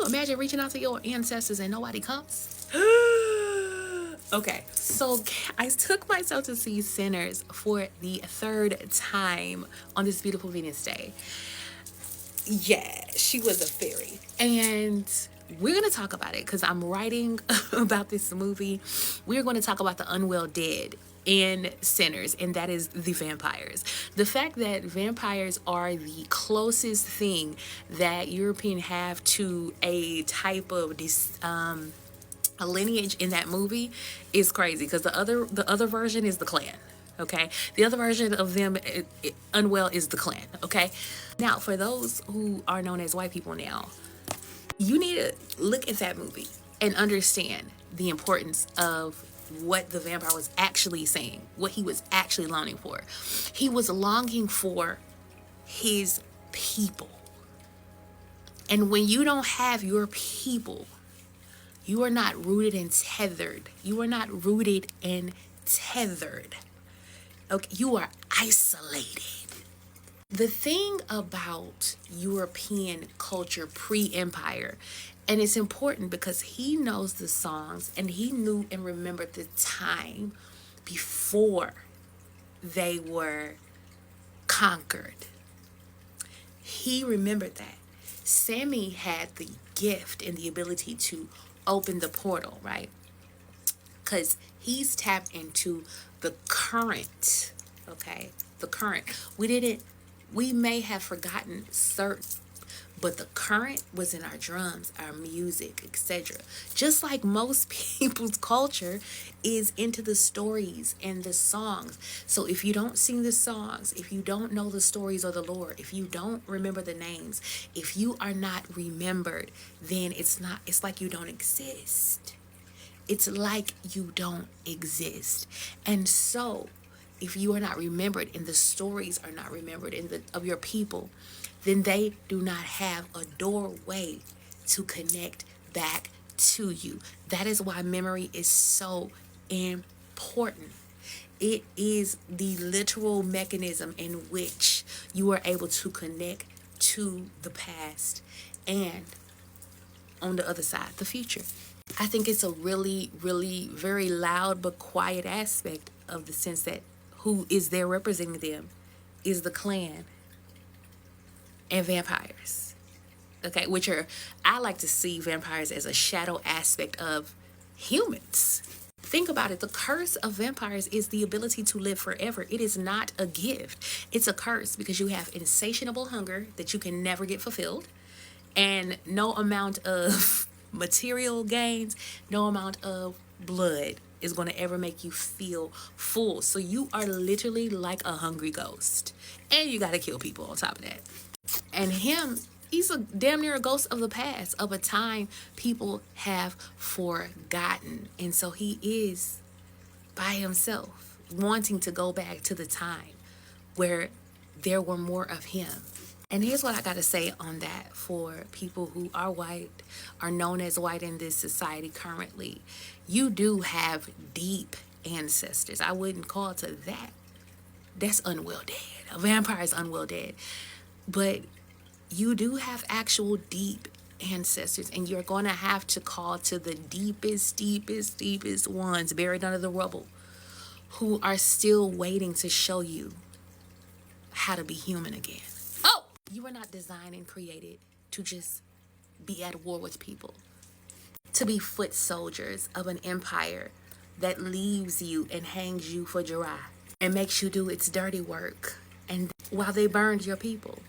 imagine reaching out to your ancestors and nobody comes? Okay, so I took myself to see Sinners for the third time on this beautiful Venus day. Yeah, she was a fairy. And we're going to talk about it because I'm writing about this movie. We're going to talk about the unwell dead in Sinners, and that is the vampires. The fact that vampires are the closest thing that Europeans have to a type of this a lineage in that movie is crazy, because the other version is the clan. Okay, the other version of them unwell is the clan. Okay, now for those who are known as white people now, you need to look at that movie and understand the importance of what the vampire was actually saying, what he was actually longing for. He was longing for his people. And when you don't have your people, you are not rooted and tethered. You are not rooted and tethered. Okay, you are isolated. The thing about European culture pre-empire, and it's important because he knows the songs and he knew and remembered the time before they were conquered. He remembered that. Sammy had the gift and the ability to open the portal, right? Because he's tapped into the current, okay? The current. We may have forgotten certain, but the current was in our drums, our music, etc. Just like most people's culture is into the stories and the songs. So if you don't sing the songs, if you don't know the stories of the Lord, if you don't remember the names, if you are not remembered, then it's like you don't exist. It's like you don't exist. And so if you are not remembered and the stories are not remembered of your people, then they do not have a doorway to connect back to you. That is why memory is so important. It is the literal mechanism in which you are able to connect to the past and, on the other side, the future. I think it's a really, really very loud but quiet aspect of the sense that who is there representing them is the clan and vampires. Okay, I like to see vampires as a shadow aspect of humans. Think about it. The curse of vampires is the ability to live forever. It is not a gift. It's a curse because you have insatiable hunger that you can never get fulfilled, and no amount of material gains, no amount of blood is going to ever make you feel full. So you are literally like a hungry ghost, and you got to kill people on top of that. And he's a damn near a ghost of the past, of a time people have forgotten. And so he is by himself, wanting to go back to the time where there were more of him. And here's what I got to say on that for people who are white, are known as white in this society currently. You do have deep ancestors. I wouldn't call it to that. That's unwell dead. A vampire is unwell dead. But you do have actual deep ancestors, and you're going to have to call to the deepest ones buried under the rubble, who are still waiting to show you how to be human again. Oh, you were not designed and created to just be at war with people, to be foot soldiers of an empire that leaves you and hangs you for dry and makes you do its dirty work, and while they burned your people.